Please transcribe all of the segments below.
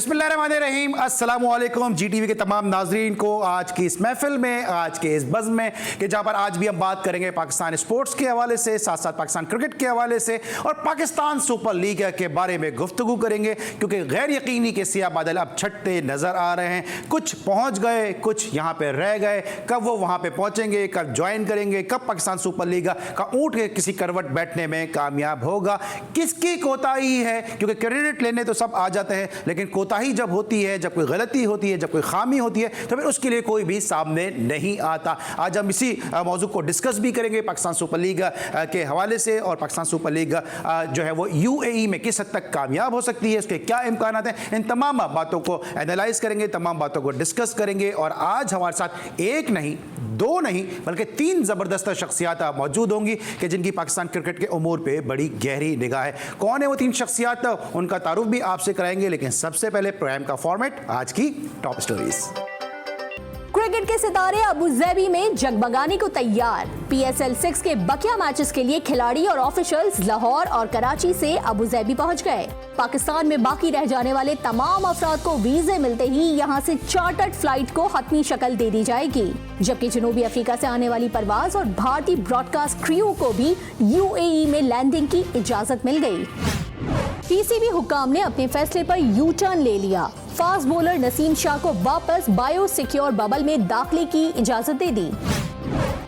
बिस्मिल्लाहिर्रहमानिर्रहीम, अस्सलामु अलैकुम। जी टीवी के तमाम नाजरीन को आज की इस महफिल में, आज के इस बज़्म में कि जहाँ पर आज भी हम बात करेंगे पाकिस्तान स्पोर्ट्स के हवाले से, साथ साथ पाकिस्तान क्रिकेट के हवाले से और पाकिस्तान सुपर लीग के बारे में गुफ्तगू करेंगे, क्योंकि गैर यकीनी के सियाह बादल अब छटते नज़र आ रहे हैं। कुछ पहुँच गए, कुछ यहाँ पर रह गए। कब वो वहाँ पर पहुँचेंगे, कब ज्वाइन करेंगे, कब पाकिस्तान सुपर लीग का ऊँट के किसी करवट बैठने में कामयाब होगा, किसकी कोताही है? क्योंकि क्रेडिट लेने तो सब आ जाते हैं, लेकिन कोताही जब होती है, जब कोई गलती होती है, जब कोई खामी होती है, तो फिर उसके लिए कोई भी सामने नहीं आता। आज हम इसी मौजू को डिस्कस भी करेंगे पाकिस्तान सुपर लीग के हवाले से, और पाकिस्तान सुपर लीग जो है वो यूएई में किस हद तक कामयाब हो सकती है, उसके क्या इम्कान हैं, इन तमाम बातों को एनालाइज करेंगे, तमाम बातों को डिस्कस करेंगे। और आज हमारे साथ एक नहीं, दो नहीं, बल्कि तीन ज़बरदस्त शख्सियात मौजूद होंगी कि जिनकी पाकिस्तान क्रिकेट के उमूर पे बड़ी गहरी निगाह है। कौन है वो तीन शख्सियात, उनका तारुफ भी आपसे कराएंगे, लेकिन सबसे पहले प्रोग्राम का फॉर्मेट, आज की टॉप स्टोरीज। क्रिकेट के सितारे अबू धाबी में जगमगाने को तैयार। PSL 6 के बकिया मैचेस के लिए खिलाड़ी और ऑफिशियल्स लाहौर और कराची से अबू धाबी पहुंच गए। पाकिस्तान में बाकी रह जाने वाले तमाम अफराद को वीजे मिलते ही यहां से चार्टर्ड फ्लाइट को हतमी शक्ल दे दी जाएगी, जबकि जनूबी अफ्रीका से आने वाली परवाज और भारतीय ब्रॉडकास्ट क्रू को भी UAE में लैंडिंग की इजाजत मिल गई। PCB हुक्काम ने अपने फैसले पर यू टर्न ले लिया। फास्ट बॉलर नसीम शाह को वापस बायो सिक्योर बबल में दाखिले की इजाजत दे दी।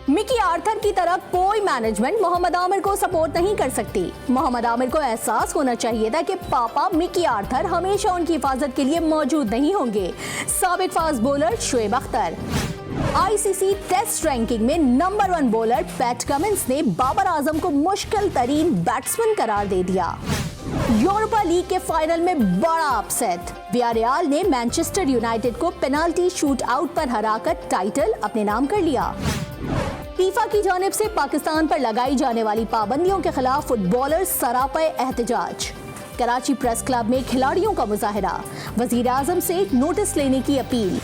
मिकी आर्थर की तरह कोई मैनेजमेंट मोहम्मद आमिर को सपोर्ट नहीं कर सकती। मोहम्मद आमिर को एहसास होना चाहिए था कि पापा मिकी आर्थर हमेशा उनकी हिफाजत के लिए मौजूद नहीं होंगे। साबिक fast bowler Shoaib Akhtar. ICC test ranking में नंबर 1 बॉलर पैट कमिंस ने बाबर आजम को मुश्किल तरीन बैट्समैन करार दे दिया। यूरोपा लीग के फाइनल में बड़ा अपसेट। वियारियल ने मैनचेस्टर यूनाइटेड को पेनाल्टी शूट आउट पर हराकर टाइटल अपने नाम कर लिया। फीफा की जानिब से पाकिस्तान पर लगाई जाने वाली पाबंदियों के खिलाफ फुटबॉलर्स सरापे एहतजाज। कराची प्रेस क्लब में खिलाड़ियों का मुजाहरा। वजीर आजम से नोटिस लेने की अपील।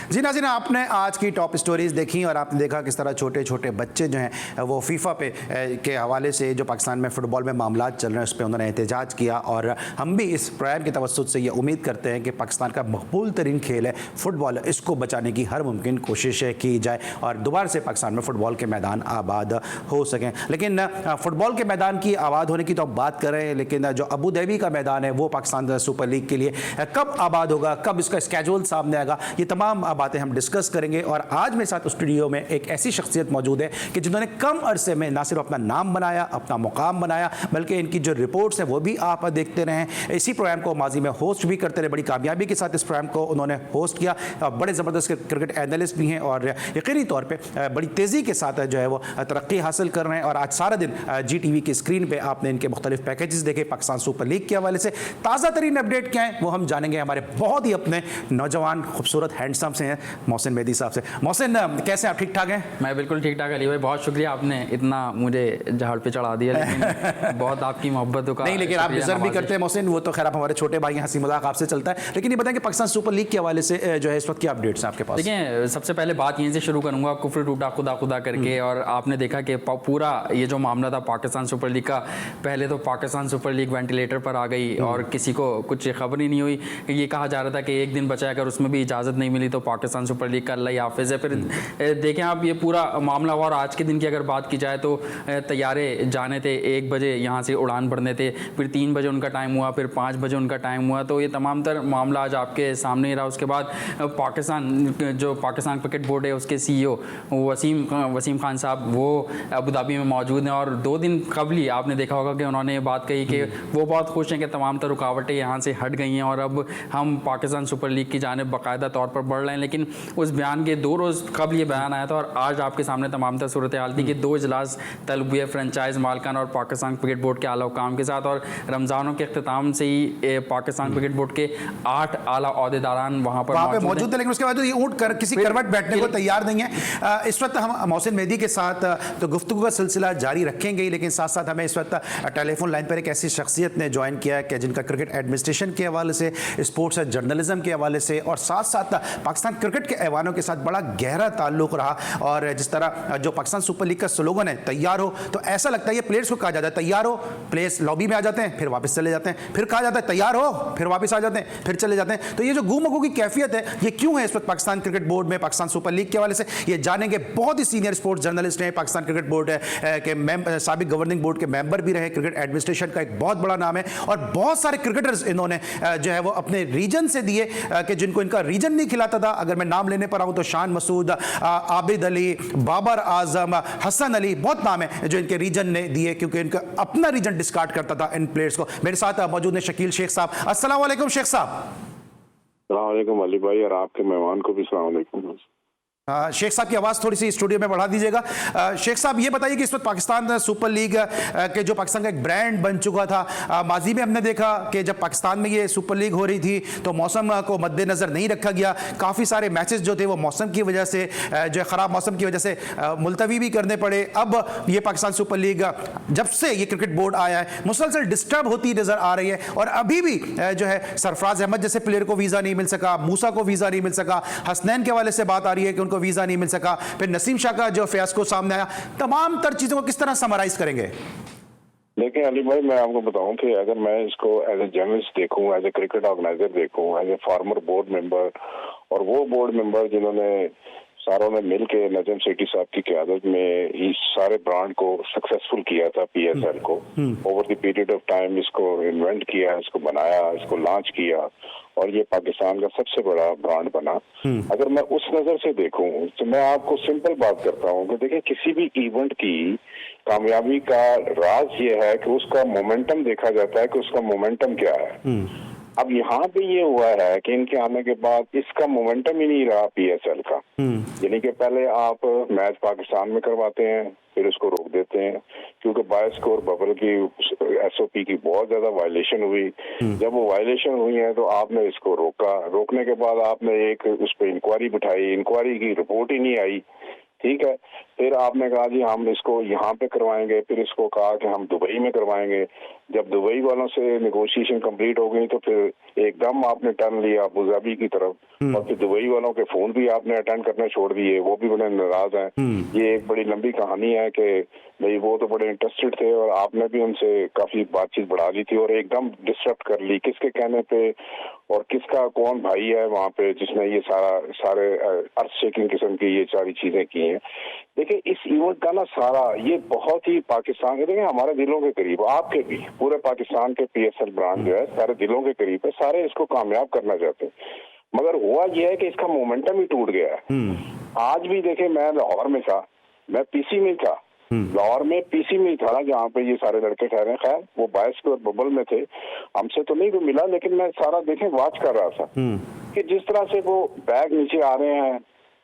जी नाज़रीन, आपने आज की टॉप स्टोरीज़ देखी और आपने देखा किस तरह छोटे छोटे बच्चे जो हैं वो फीफा पे के हवाले से जो पाकिस्तान में फ़ुटबॉल में मामला चल रहे हैं उस पर उन्होंने एहतजाज किया। और हम भी इस प्रोग्राम के तवस्सुत से ये उम्मीद करते हैं कि पाकिस्तान का मकबूल तरीन खेल है फ़ुटबॉल, इसको बचाने की हर मुमकिन कोशिश की जाए और दोबारा से पाकिस्तान में फ़ुटबॉल के मैदान आबाद हो सकें। लेकिन फ़ुटबॉल के मैदान की आबाद होने की तो आप बात कर रहे हैं, लेकिन जो अबू धाबी का मैदान है वो पाकिस्तान सुपर लीग के लिए कब आबाद होगा, कब इसका स्केड्यूल सामने आएगा, ये तमाम बातें हम डिस्कस करेंगे। और आज मेरे साथ स्टूडियो में एक ऐसी शख्सियत मौजूद है कि जिन्होंने कम अरसे में ना सिर्फ अपना नाम बनाया, अपना मुकाम बनाया, बल्कि इनकी जो रिपोर्ट्स हैं वो भी आप देखते रहे। इसी प्रोग्राम को माजी में होस्ट भी करते रहे, बड़ी कामयाबी के साथ इस प्रोग्राम को उन्होंने होस्ट किया। बड़े ज़बरदस्त क्रिकेट एनालिस्ट भी हैं और यकीनी तौर पर बड़ी तेज़ी के साथ जो है वो तरक्की हासिल कर रहे हैं। और आज सारा दिन GTV की स्क्रीन पर आपने इनके मुख्तलिफ पैकेजेस देखे पाकिस्तान सुपर लीग के हवाले से। ताज़ा तरीन अपडेट क्या है वो हम जानेंगे हमारे बहुत ही अपने नौजवान खूबसूरत हैंडसम से हैं मोहसिन मेहदी साहब से। मोहसिन, कैसे आप? ठीक ठाक हैं? मैं बिल्कुल ठीक ठाक। अली भाई, बहुत शुक्रिया, आपने इतना मुझे झाड़ पे चढ़ा दिया, लेकिन बहुत आपकी मोहब्बतों का नहीं, लेकिन आप डिजर्व भी करते हैं मोहसिन, वो तो खैर आप हमारे छोटे भाई, हंसी मजाक आपसे चलता है। लेकिन ये बताएं कि पाकिस्तान सुपर लीग के हवाले से जो है इस वक्त क्या अपडेट्स हैं आपके पास? देखिए, सबसे पहले बात यहीं से शुरू करूंगा, कुफ्र टूटा खुदा खुदा करके। और आपने देखा कि पूरा ये जो मामला था पाकिस्तान सुपर लीग का, पहले तो पाकिस्तान सुपर लीग वेंटिलेटर पर आ गई और किसी को कुछ खबर ही नहीं हुई। ये कहा जा रहा था कि एक दिन बचा, अगर उसमें भी इजाज़त नहीं मिली तो पाकिस्तान सुपर लीग का अल्लाह हाफिज़ है। फिर देखें आप, ये पूरा मामला हुआ। और आज के दिन की अगर बात की जाए तो तैयारे जाने थे 1 बजे, यहाँ से उड़ान भरने थे, फिर 3 बजे उनका टाइम हुआ, फिर 5 बजे उनका टाइम हुआ। तो ये तमाम तर मामला आज आपके सामने ही रहा। उसके बाद पाकिस्तान क्रिकेट बोर्ड है, उसके CEO वसीम खान साहब, वो अबू धाबी में मौजूद हैं। और 2 दिन कबल ही आपने देखा होगा कि उन्होंने ये बात कही कि वो बहुत खुश हैं कि तमाम तर रुकावटें यहाँ से हट गई हैं और अब हम पाकिस्तान सुपर लीग की जानिब बाकायदा तौर पर बढ़ रहे हैं। लेकिन उस बयान के 2 रोज़ कबल ये बयान आया था और आज आपके सामने तमाम तर सूरत हाल थी कि 2 इजलास तलब हुए फ्रेंचाइज मालकान और पाकिस्तान क्रिकेट बोर्ड के आला हुकाम के साथ। और रमज़ानों के अख्ताम से ही पाकिस्तान क्रिकेट बोर्ड के 8 आला ओहदेदारान वहाँ पर मौजूद है। लेकिन उसके बाद ये ऊँट किसी करवट बैठने को तैयार नहीं है। इस वक्त हम मोहसिन मेहदी के साथ तो गुफ्तगू का सिलसिला जारी रखेंगे, लेकिन साथ साथ हमें इस वक्त टेलीफोन लाइन पर एक ऐसी शख्सियत ने ज्वाइन किया कि जिनका क्रिकेट एडमिनिस्ट्रेशन के हवाले से, स्पोर्ट्स जर्नलिज्म के हवाले से और साथ साथ पाकिस्तान क्रिकेट के ऐवानों के साथ बड़ा गहरा ताल्लुक रहा, और जिस तरह जो पाकिस्तान सुपर लीग का स्लोगन है तैयार हो, तो ऐसा लगता है ये प्लेयर्स को कहा जाता है तैयार हो, प्लेयर्स लॉबी में आ जाते हैं फिर वापस चले जाते हैं, फिर कहा जाता है तैयार हो, फिर वापस आ जाते हैं, फिर चले जाते हैं। तो ये जो गुमगू की कैफियत है ये क्यों है इस वक्त पाकिस्तान क्रिकेट बोर्ड में, पाकिस्तान सुपर लीग के हवाले से ये जानेंगे। बहुत ही सीनियर स्पोर्ट्स जर्नलिस्ट हैं, पाकिस्तान क्रिकेट बोर्ड के साबिक गवर्निंग बोर्ड के मेंबर भी रहे, क्रिकेट एडमिनिस्ट्रेशन का एक बहुत बड़ा नाम है, और बहुत सारे क्रिकेटर्स इन्होंने जो है वो अपने रीजन से दिए कि जिनको इनका रीजन नहीं खिलाता था। अगर मैं नाम लेने पर आऊं तो शान मसूद, आबिद अली, बाबर आजम, हसन अली, बहुत नाम है जो इनके रीजन ने दिए क्योंकि इनका अपना रीजन डिस्कार्ड करता था इन प्लेयर्स को। मेरे साथ मौजूद है शकील शेख साहब। अस्सलाम वालेकुम शेख साहब। अस्सलाम वालेकुम अली भाई, और आपके मेहमान को भी अस्सलाम वालेकुम। शेख साहब की आवाज़ थोड़ी सी स्टूडियो में बढ़ा दीजिएगा। शेख साहब ये बताइए कि इस वक्त पाकिस्तान सुपर लीग के जो पाकिस्तान का एक ब्रांड बन चुका था, माजी में हमने देखा कि जब पाकिस्तान में ये सुपर लीग हो रही थी तो मौसम को मद्देनज़र नहीं रखा गया, काफ़ी सारे मैचेस जो थे वो मौसम की वजह से, जो ख़राब मौसम की वजह से मुलतवी भी करने पड़े। अब ये पाकिस्तान सुपर लीग जब से ये क्रिकेट बोर्ड आया है मुसलसल डिस्टर्ब होती नज़र आ रही है, और अभी भी जो है सरफराज अहमद जैसे प्लेयर को वीज़ा नहीं मिल सका, मूसा को वीज़ा नहीं मिल सका, हसनैन के हवाले से बात आ रही है कि उनको वीजा नहीं मिल सका, फिर नसीम शाह का जो फियास्को सामने आया, तमाम तर चीजों को किस तरह समराइज करेंगे? देखिए अली भाई, मैं आपको बताऊं कि अगर मैं इसको एज ए जर्नलिस्ट देखूं, एज ए क्रिकेट ऑर्गेनाइजर देखूं, as a former board member, और वो बोर्ड मेंबर जिन्होंने सारों ने मिलके नजम सेठी साहब की क़यादत में इस सारे ब्रांड को सक्सेसफुल किया था, PSL को over the period of time इसको इन्वेंट किया, इसको बनाया, इसको लॉन्च किया, और ये पाकिस्तान का सबसे बड़ा ब्रांड बना। अगर मैं उस नजर से देखूं तो मैं आपको सिंपल बात करता हूं कि देखिए किसी भी इवेंट की कामयाबी का राज ये है कि उसका मोमेंटम देखा जाता है कि उसका मोमेंटम क्या है। अब यहाँ पे ये हुआ है कि इनके आने के बाद इसका मोमेंटम ही नहीं रहा PSL का, यानी कि पहले आप मैच पाकिस्तान में करवाते हैं फिर उसको रोक देते हैं क्योंकि बाय स्कोर बबल की SOP की बहुत ज्यादा वायलेशन हुई। जब वो वायलेशन हुई है तो आपने इसको रोका, रोकने के बाद आपने एक उस पर इंक्वायरी बिठाई, इंक्वायरी की रिपोर्ट ही नहीं आई, ठीक है। फिर आपने कहा जी हम इसको यहाँ पे करवाएंगे, फिर इसको कहा कि हम दुबई में करवाएंगे। जब दुबई वालों से नेगोशिएशन कंप्लीट हो गई तो फिर एकदम आपने टर्न लिया अबू धाबी की तरफ, और फिर दुबई वालों के फोन भी आपने अटेंड करने छोड़ दिए, वो भी बड़े नाराज हैं। ये एक बड़ी लंबी कहानी है कि भाई वो तो बड़े इंटरेस्टेड थे और आपने भी उनसे काफी बातचीत बढ़ा दी थी और एकदम डिस्टर्ब कर ली, किसके कहने पे और किसका कौन भाई है वहाँ पे जिसने ये सारे अर्थ शेकिंग किस्म की ये सारी चीजें की हैं। देखिए इस इवेंट का ना सारा ये बहुत ही पाकिस्तान के, देखिए हमारे दिलों के करीब, आपके भी पूरे पाकिस्तान के PSL ब्रांड जो है सारे दिलों के करीब है, सारे इसको कामयाब करना चाहते हैं, मगर हुआ यह है कि इसका मोमेंटम ही टूट गया है। आज भी देखे मैं लाहौर में था, मैं PC में था, लाहौर में PC में था जहाँ पे ये सारे लड़के ठहरे, खैर वो बायस और बबल में थे, हमसे तो नहीं कोई मिला, लेकिन मैं सारा देखे वॉच कर रहा था कि जिस तरह से वो बैग नीचे आ रहे हैं।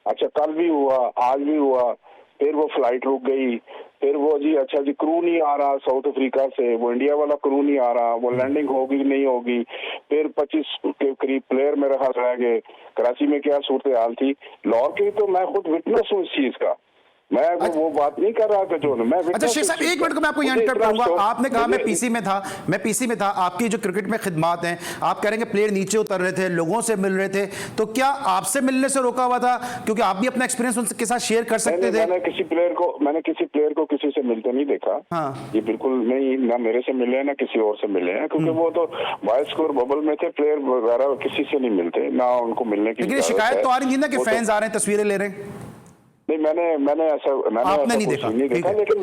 अच्छा कल भी हुआ, आज भी हुआ, फिर वो फ्लाइट रुक गई, फिर वो जी अच्छा जी क्रू नहीं आ रहा साउथ अफ्रीका से, वो इंडिया वाला क्रू नहीं आ रहा, वो लैंडिंग होगी कि नहीं होगी, फिर 25 के करीब प्लेयर मेरे ख्याल रह गए। कराची में क्या सूरत हाल थी, लाहौर की तो मैं खुद विटनेस हूँ इस चीज का, मैं वो बात नहीं कर रहा था जो मैं। अच्छा शेख साहब एक मिनट को मैं आपको यहाँ इंटरप्ट करूंगा, आपने कहा मैं PC में था, आपकी जो क्रिकेट में खिदमात हैं, आप कह रहे हैं कि प्लेयर नीचे उतर रहे थे, लोगों से मिल रहे थे, तो क्या आपसे मिलने से रोका हुआ था क्योंकि आप भी अपना एक्सपीरियंस उनके साथ शेयर कर सकते थे? मैंने किसी प्लेयर को किसी से मिलते नहीं देखा। हाँ। ये बिल्कुल नहीं, ना मेरे से मिले हैं ना किसी और से मिले हैं, क्योंकि वो तो बाय स्कोर बबल में थे, प्लेयर वगैरह किसी से नहीं मिलते, ना उनको मिलने की। लेकिन शिकायत तो आ रही थी ना कि फैंस आ रहे हैं, तस्वीरें ले रहे हैं। नहीं मैंने ऐसा नहीं देखा, लेकिन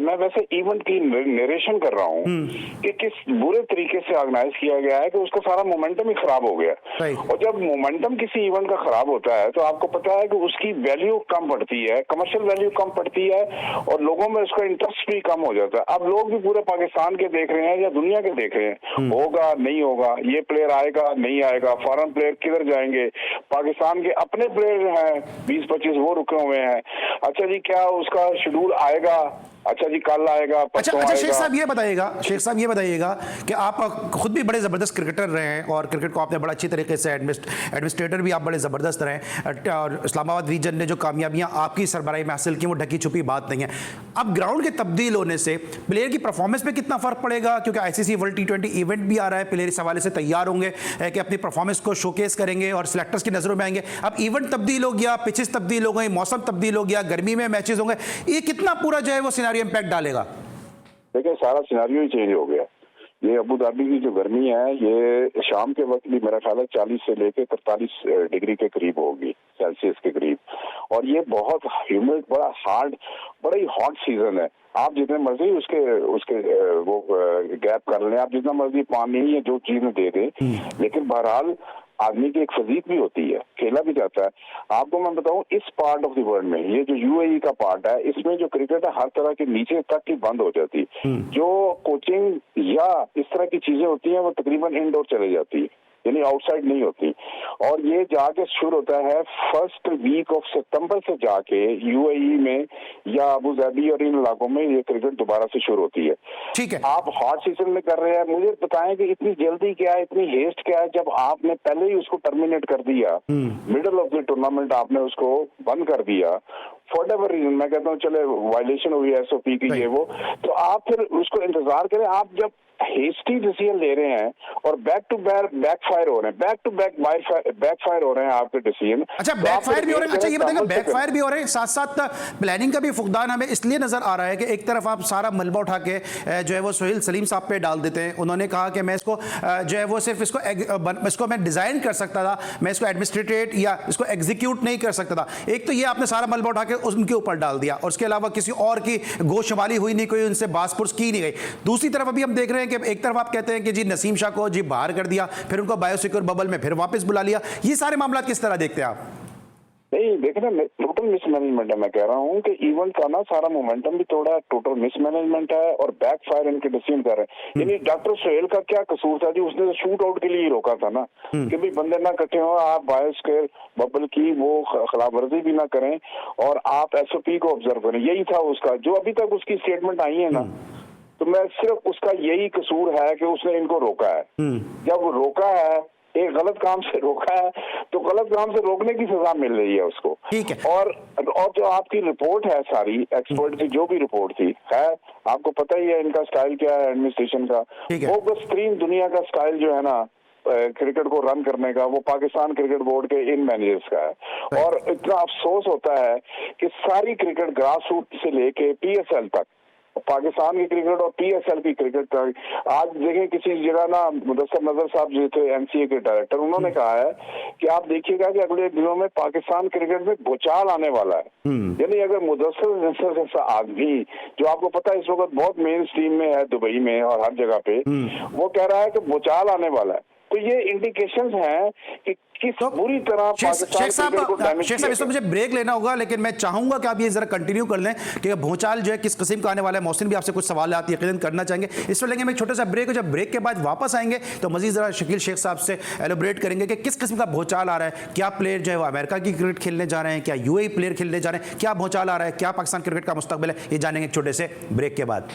मैं वैसे इवेंट की नरेशन कर रहा हूँ कि किस बुरे तरीके से ऑर्गेनाइज किया गया है कि उसका सारा मोमेंटम ही खराब हो गया। और जब मोमेंटम किसी इवेंट का खराब होता है तो आपको पता है कि उसकी वैल्यू कम पड़ती है, कमर्शियल वैल्यू कम पड़ती है और लोगों में उसका इंटरेस्ट भी कम हो जाता है। अब लोग भी पूरे पाकिस्तान के देख रहे हैं या दुनिया के देख रहे हैं, होगा नहीं होगा, ये प्लेयर आएगा नहीं आएगा, फॉरेन प्लेयर किधर जाएंगे, पाकिस्तान के अपने प्लेयर हैं 20-25 वो रुके हुए हैं। अच्छा जी क्या उसका शेड्यूल आएगा, अच्छा जी कल आएगा, अच्छा परसों अच्छा शेख आएगा। साहब ये बताइएगा कि आप खुद भी बड़े ज़बरदस्त क्रिकेटर रहे हैं और क्रिकेट को आपने बड़ा अच्छी तरीके से एडमिनिस्ट्रेटर भी आप बड़े ज़बरदस्त रहे और इस्लामाबाद रीजन ने जो कामयाबियां आपकी सरबराही में हासिल की वो ढकी छुपी बात नहीं है। अब ग्राउंड के तब्दील होने से प्लेयर की परफॉर्मेंस पे कितना फ़र्क पड़ेगा, क्योंकि आईसीसी वर्ल्ड T20 इवेंट भी आ रहा है, प्लेयर इस हवाले से तैयार होंगे कि अपनी परफॉर्मेंस को शोकेस करेंगे और सिलेक्टर्स की नज़रों में आएंगे। अब इवेंट तब्दील हो गया, पिचेस तब्दील हो गई, मौसम तब्दील हो गया, गर्मी में मैचेस होंगे, ये कितना पूरा जो है वो सिनेरियो इंपैक्ट डालेगा? देखिए सारा सिनेरियो ही चेंज हो गया। ये अबू धाबी की जो गर्मी है ये शाम के वक्त भी मेरा ख्याल है 40 से लेकर 43 डिग्री के करीब होगी, सेल्सियस के करीब, और ये बहुत ह्यूमिड, बड़ा हार्ड, बड़ा ही हॉट सीजन है। आप जितने मर्जी उसके वो गैप कर लें, आप जितना मर्जी पानी या जो चीजें दे दें, लेकिन बहरहाल आदमी की एक फिजिक भी होती है, खेला भी जाता है। आपको मैं बताऊं इस पार्ट ऑफ द वर्ल्ड में ये जो यूएई का पार्ट है, इसमें जो क्रिकेट है हर तरह के नीचे तक की बंद हो जाती है। जो कोचिंग या इस तरह की चीजें होती हैं वो तकरीबन इंडोर चले जाती है, यानी आउटसाइड नहीं होती। और ये जाके शुरू होता है फर्स्ट वीक ऑफ सितंबर से जाके यूएई में या अबू धाबी और इन इलाकों में ये क्रिकेट दोबारा से शुरू होती है। ठीक है, आप हॉट सीजन में कर रहे हैं, मुझे बताएं कि इतनी जल्दी क्या है, इतनी हेस्ट क्या है, जब आपने पहले ही उसको टर्मिनेट कर दिया, मिडिल ऑफ द टूर्नामेंट आपने उसको बंद कर दिया फॉर एवर रीजन। मैं कहता हूँ चले वायलेशन हुई एसओपी की ये वो, तो आप फिर उसको इंतजार करें। आप जब हेस्टी डिसीजन ले रहे हैं और बैक टू बैक फायर हो रहे हैं, बैक टू बैक फायर हो रहे हैं आपके डिसीजन। अच्छा बैक फायर भी हो रहे हैं, अच्छा ये बताएंगे बैक फायर भी हो रहे हैं, साथ साथ प्लानिंग का भी फुकदान हमें इसलिए नजर आ रहा है कि एक तरफ आप सारा मलबा उठा के जो है वो सोहेल सलीम साहब पे डाल देते हैं। उन्होंने कहा कि मैं इसको जो है वो सिर्फ इसको मैं डिजाइन कर सकता था, मैं इसको एडमिनिस्ट्रेट या इसको एग्जीक्यूट नहीं कर सकता था। एक तो ये आपने सारा मलबा उठा के उनके ऊपर डाल दिया और उसके अलावा किसी और की गोशमाली हुई नहीं, कोई उनसे बासपुर्स की नहीं गई। दूसरी तरफ अभी हम देख रहे हैं कि एक तरफ आप कहते हैं कि जी नसीम शाह को जी बाहर कर दिया, फिर उनको बायोसिक्योर बबल में फिर वापस बुला लिया। ये सारे मामला किस तरह देखते हैं आप? नहीं देखना, टोटल मिसमैनेजमेंट है। मैं कह रहा हूँ कि इवेंट का ना सारा मोमेंटम भी थोड़ा टोटल मिसमैनेजमेंट है और बैक फायर इनके डिसीजन कर रहे हैं। यानी डॉक्टर सोहेल का क्या कसूर था जी, उसने तो शूट आउट के लिए ही रोका था ना कि भाई बंदे ना इकट्ठे हो, आप बायोस्फीयर बबल की वो खिलाफ वर्जी भी ना करें और आप एसओपी को ऑब्जर्व करें। यही था उसका, जो अभी तक उसकी स्टेटमेंट आई है ना, तो मैं सिर्फ उसका यही कसूर है कि उसने इनको रोका है। जब रोका है, एक गलत काम से रोका है, तो गलत काम से रोकने की सजा मिल रही है उसको। ठीक है। और जो आपकी रिपोर्ट है सारी एक्सपर्ट की जो भी रिपोर्ट थी है, आपको पता ही है इनका स्टाइल क्या है एडमिनिस्ट्रेशन का। वो बदतरीन दुनिया का स्टाइल जो है ना क्रिकेट को रन करने का, वो पाकिस्तान क्रिकेट बोर्ड के इन मैनेजर्स का है। और इतना अफसोस होता है कि सारी क्रिकेट ग्रास रूट से लेके पीएसएल तक, पाकिस्तान की क्रिकेट और पीएसएल की क्रिकेट का, आज देखें किसी जगह ना मुदस्सर नजर साहब जो थे एमसीए के डायरेक्टर, उन्होंने कहा है कि आप देखिएगा कि अगले दिनों में पाकिस्तान क्रिकेट में भूचाल आने वाला है। यानी अगर मुदस्सर नजर जैसा आदमी, जो आपको पता है इस वक्त बहुत मेन स्ट्रीम में है दुबई में और हर जगह पे, वो कह रहा है कि भूचाल आने वाला है, तो ये इंडिकेशंस हैं कि किस बुरी तरह शेख साहब इसमें मुझे ब्रेक लेना होगा, लेकिन मैं चाहूंगा कि आप ये जरा कंटिन्यू कर लें कि भूचाल जो है किस किस्म का आने वाला है। मोहसिन भी आपसे कुछ सवाल आती यकीनन करना चाहेंगे, इस पर लेंगे मैं एक छोटा सा ब्रेक। जब ब्रेक के बाद वापस आएंगे तो मजीद जरा शकील शेख साहब से एलोबरेट करेंगे कि किस किस्म का भूचाल आ रहा है। क्या प्लेयर जो है वो अमेरिका की क्रिकेट खेलने जा रहे हैं, क्या यूएई प्लेयर खेलने जा रहे हैं, क्या भूचाल आ रहा है, क्या पाकिस्तान क्रिकेट का मुस्तकबिल है, ये जानेंगे एक छोटे से ब्रेक के बाद।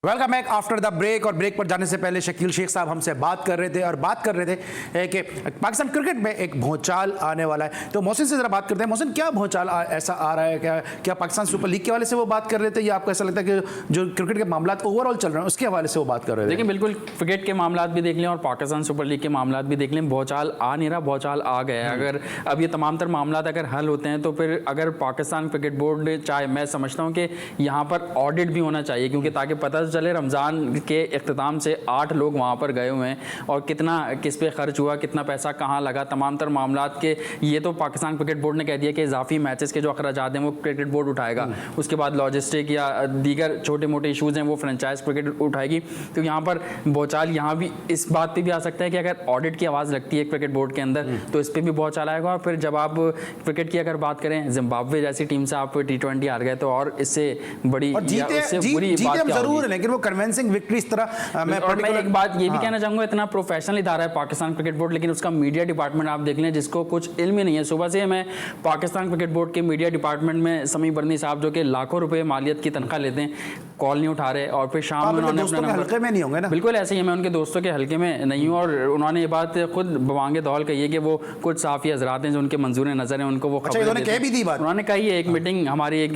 Welcome back after the break. और ब्रेक पर जाने से पहले शकील शेख साहब हमसे बात कर रहे थे कि पाकिस्तान क्रिकेट में एक भूचाल आने वाला है। तो मोहसिन से जरा बात करते हैं। मोहसिन, क्या भूचाल ऐसा आ रहा है? क्या पाकिस्तान सुपर लीग के हवाले से वो बात कर रहे थे, या आपको ऐसा लगता है कि जो क्रिकेट के मामला ओवरऑल चल रहे हैं उसके हवाले से वो बात कर रहे थे? देखिए बिल्कुल, क्रिकेट के मामला भी देख लें और पाकिस्तान सुपर लीग के मामला भी देख लें, भूचाल आ नहीं रहा, भूचाल आ गया है। अगर अब ये तमाम तर मामला अगर हल होते हैं तो फिर अगर पाकिस्तान क्रिकेट बोर्ड चाहे, मैं समझता हूँ कि यहाँ पर ऑडिट भी होना चाहिए, क्योंकि ताकि पता चले रमज़ान के इख्तिताम से 8 लोग वहाँ पर गए हुए हैं और कितना किस पे खर्च हुआ, कितना पैसा कहाँ लगा, तमाम तर मामलात के। ये तो पाकिस्तान क्रिकेट बोर्ड ने कह दिया कि इजाफी मैचेस के जो अखराजात हैं वो क्रिकेट बोर्ड उठाएगा। उसके बाद लॉजिस्टिक या दीगर छोटे मोटे इशूज़ हैं वो फ्रेंचाइज क्रिकेट उठाएगी। तो यहाँ पर भूचाल यहाँ भी इस बात पर भी आ सकता है कि अगर ऑडिट की आवाज़ लगती है क्रिकेट बोर्ड के अंदर तो इस पर भी भूचाल आएगा। और फिर जब आप क्रिकेट की अगर बात करें, जिम्बाब्वे जैसी टीम से आप T20 हार गए तो और इससे बड़ी बुरी बात क्या होगी? लेकिन वो कन्विंसिंग विक्ट्री इस तरह मैं और मैं एक बात ये भी हाँ। कहना चाहूंगा, इतना प्रोफेशनल इदारा है पाकिस्तान क्रिकेट बोर्ड, लेकिन उसका मीडिया डिपार्टमेंट आप देख लें जिसको कुछ इल्म ही नहीं है। सुबह से मैं पाकिस्तान क्रिकेट बोर्ड के मीडिया डिपार्टमेंट में समी बर्नी साहब जो कि लाखों रुपए मालियत की तनख्वाह लेते हैं, कॉल नहीं उठा रहे, और फिर शाम में उन्होंने अपना हल्के में नहीं होंगे ना। बिल्कुल ऐसे ही, मैं उनके दोस्तों के हल्के में नहीं हूँ, और उन्होंने ये बात खुद बवांगे दौल कही है कि वो कुछ साफ़ी हजरात हैं जो उनके मंजूर नज़र हैं, उनको वो उन्होंने कह भी दी बात, उन्होंने कही है। एक मीटिंग हमारी एक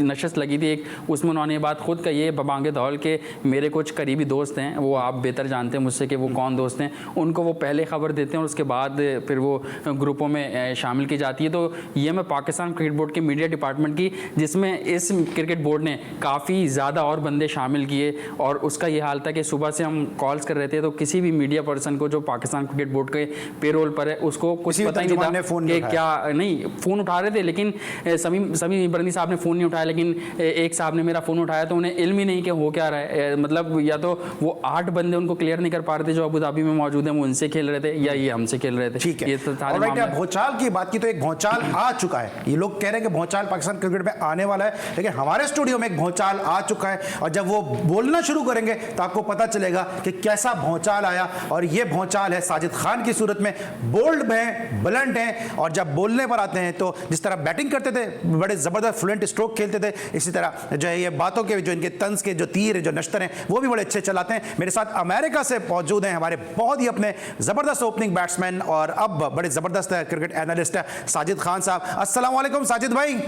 नशस्त लगी थी एक, उसमें उन्होंने ये बात खुद कही है बवांगे दौल के मेरे कुछ करीबी दोस्त हैं, वो आप बेहतर जानते हैं मुझसे कि वो कौन दोस्त हैं, उनको वो पहले खबर देते हैं और उसके बाद फिर वो ग्रुपों में शामिल की जाती है। तो ये मैं पाकिस्तान क्रिकेट बोर्ड के मीडिया डिपार्टमेंट की, जिसमें इस क्रिकेट बोर्ड ने काफ़ी ज़्यादा और बंदे शामिल किए, और उसका ये हाल था कि सुबह से हम कॉल्स कर रहे थे तो किसी भी मीडिया पर्सन को जो पाकिस्तान क्रिकेट बोर्ड के पेरोल पर है उसको कुछ पता ही नहीं था कि क्या नहीं फ़ोन उठा रहे थे, लेकिन समी बरनी साहब ने फ़ोन नहीं उठाया, लेकिन एक साहब ने मेरा फ़ोन उठाया तो उन्हें इल्म ही नहीं कि हो क्या रहा है। मतलब या तो वो 8 बंदे उनको क्लियर नहीं कर पा रहे थे जो अबू धाबी में मौजूद हैं, वो उनसे खेल रहे थे या ये हमसे खेल रहे थे। ठीक है, ये तो सारे मामले। भौचाल की बात की तो एक भौचाल आ चुका है, ये लोग कह रहे हैं कि भौचाल पाकिस्तान क्रिकेट में आने वाला है, लेकिन हमारे स्टूडियो में एक भौचाल आ चुका है, और जब वो बोलना शुरू करेंगे तो आपको पता चलेगा कि कैसा भौचाल आया। और ये भौचाल है साजिद खान की सूरत में, बोल्ड हैं, ब्लंट हैं, और जब बोलने पर आते हैं तो जिस तरह बैटिंग करते थे बड़े ज़बरदस्त फ्लुएंट स्ट्रोक खेलते थे, इसी तरह जो है ये बातों के जो इनके तंज के जो तीर है, जो नश्तर हैं, वो भी बड़े अच्छे चलाते हैं। मेरे साथ अमेरिका से मौजूद हैं हमारे बहुत ही अपने ज़बरदस्त ओपनिंग बैट्समैन और अब बड़े ज़बरदस्त क्रिकेट एनालिस्ट है साजिद खान साहब। अस्सलाम वालेकुम साजिद भाई।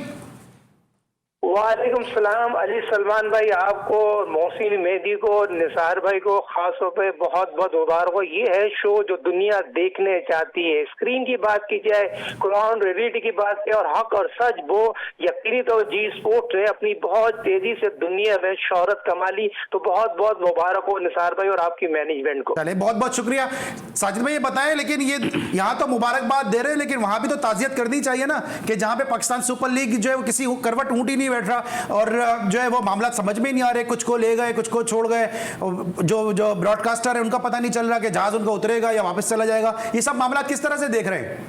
वालेकुम सलाम अली सलमान भाई, आपको, मोहसिन मेहदी को, निसार भाई को खास तौर पे बहुत बहुत मुबारक हो। ये है शो जो दुनिया देखने चाहती है। स्क्रीन की बात की जाए, कुरान रियलिटी की बात की, और हक और सच, वो यकीनी तो जी स्पोर्ट ने अपनी बहुत तेजी से दुनिया में शोहरत कमा ली। तो बहुत बहुत मुबारक हो निसार भाई और आपकी मैनेजमेंट को। चले, बहुत बहुत शुक्रिया साजिद भाई। ये बताएं, लेकिन ये यहाँ तो मुबारकबाद दे रहे हैं, लेकिन वहां भी तो ताजियत करनी चाहिए ना कि जहां पे पाकिस्तान सुपर लीग जो है वो किसी करवट ऊंटी नहीं बैठ रहा, और जो है वो मामला समझ में नहीं आ रहे, कुछ को ले गए कुछ को छोड़ गए, जो ब्रॉडकास्टर है उनका पता नहीं चल रहा कि जहाज उनका उतरेगा या वापस चला जाएगा। ये सब मामला किस तरह से देख रहे हैं?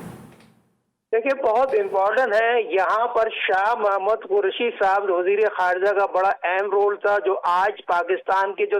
देखिए, बहुत इम्पोर्टेंट है यहाँ पर शाह महमूद कुरैशी साहब वजीर खारजा का बड़ा अहम रोल था, जो आज पाकिस्तान के जो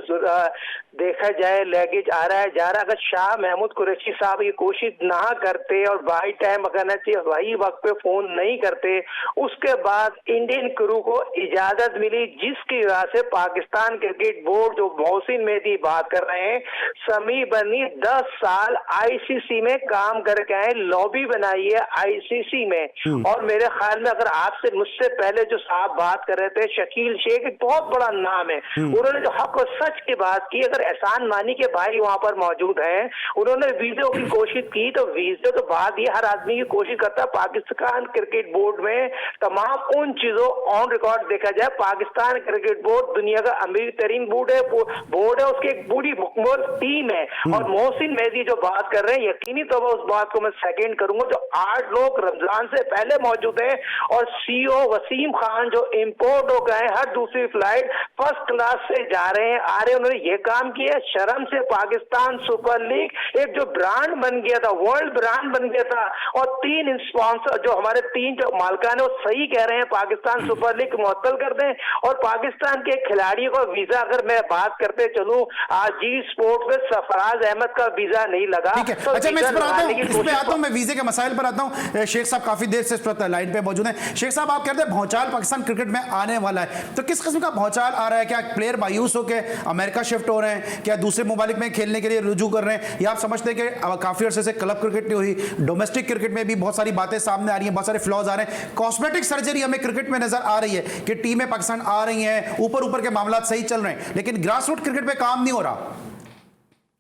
देखा जाए लैगेज आ रहा है जा रहा है। अगर शाह महमूद कुरैशी साहब ये कोशिश ना करते और बाई टाइम कहना चाहिए वही वक्त पे फोन नहीं करते, उसके बाद इंडियन क्रू को इजाजत मिली, जिसकी वजह से पाकिस्तान क्रिकेट बोर्ड जो मोहसिन मेहदी बात कर रहे हैं, समी बनी 10 साल आईसीसी में काम करके आए, लॉबी बनाई है आईसीसी में। और मेरे ख्याल में अगर आपसे मुझसे पहले जो साहब बात कर रहे थे, शकील शेख, एक बहुत बड़ा नाम है, उन्होंने जो हक और सच की बात की, अगर एहसान मानी के भाई वहां पर मौजूद हैं, उन्होंने वीडियो की कोशिश की, तो वीडियो तो बात ये हर आदमी की कोशिश करता है। पाकिस्तान क्रिकेट बोर्ड में तमाम उन चीजों ऑन रिकॉर्ड देखा जाए, पाकिस्तान क्रिकेट बोर्ड दुनिया का अमीर तरीन बोर्ड है, उसकी एक पूरी मुकम्मल टीम है। और मोहसिन मेहदी जो बात कर रहे हैं, यकीनी तो उस बात को मैं सेकेंड करूंगा, जो 8 लोग रमजान से पहले मौजूद हैं, और सीईओ वसीम खान जो इंपोर्ट हो गए, हर दूसरी फ्लाइट फर्स्ट क्लास से जा रहे हैं आ रहे हैं, उन्होंने ये काम किया। शर्म से पाकिस्तान सुपर लीग एक जो ब्रांड बन गया था, वर्ल्ड ब्रांड बन गया था, और 3 स्पॉन्सर जो हमारे 3 जो मालिकान है वो सही कह रहे हैं, पाकिस्तान सुपर लीग मुअत्तल कर दें। और पाकिस्तान के खिलाड़ियों का वीजा, अगर मैं बात करते चलूं, आज जी स्पोर्ट में सरफराज अहमद का वीजा नहीं लगा। तो अच्छा, मैं इस पे आता हूं, मैं वीजे के मसाइल पर आता हूं। शेख साहब काफी देर से इस वक्त लाइन पे मौजूद हैं। शेख साहब, आप कहते हैं भौचाल पाकिस्तान क्रिकेट में आने वाला है, तो किस किस्म का भौचाल आ रहा है? क्या प्लेयर मायूस होकर अमेरिका शिफ्ट हो रहे हैं, क्या दूसरे मुमालिक में खेलने के लिए रुजू कर रहे हैं, या आप समझते हैं कि काफी अर्से से क्लब क्रिकेट नहीं हुई, डोमेस्टिक क्रिकेट में भी बहुत सारी बातें सामने आ रही हैं, बहुत सारे फ्लॉज आ रहे हैं, कॉस्मेटिक सर्जरी हमें क्रिकेट में नजर आ रही है कि टीमें पाकिस्तान आ रही हैं, ऊपर के मामला सही चल रहे हैं, लेकिन ग्रास रूट क्रिकेट पे काम नहीं हो रहा?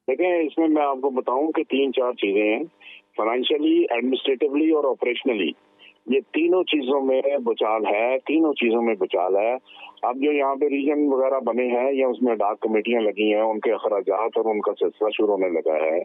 देखें, इसमें मैं आपको बताऊं कि 3-4 चीजें हैं, फाइनेंशियली, एडमिनिस्ट्रेटिवली और ऑपरेशनली। ये तीनों चीजों में बचाल है, तीनों चीजों में बचाल है। अब जो यहाँ पे रीजन वगैरह बने हैं या उसमें डाक कमेटियां लगी हैं, उनके अखराजात और उनका सिलसिला शुरू होने लगा है।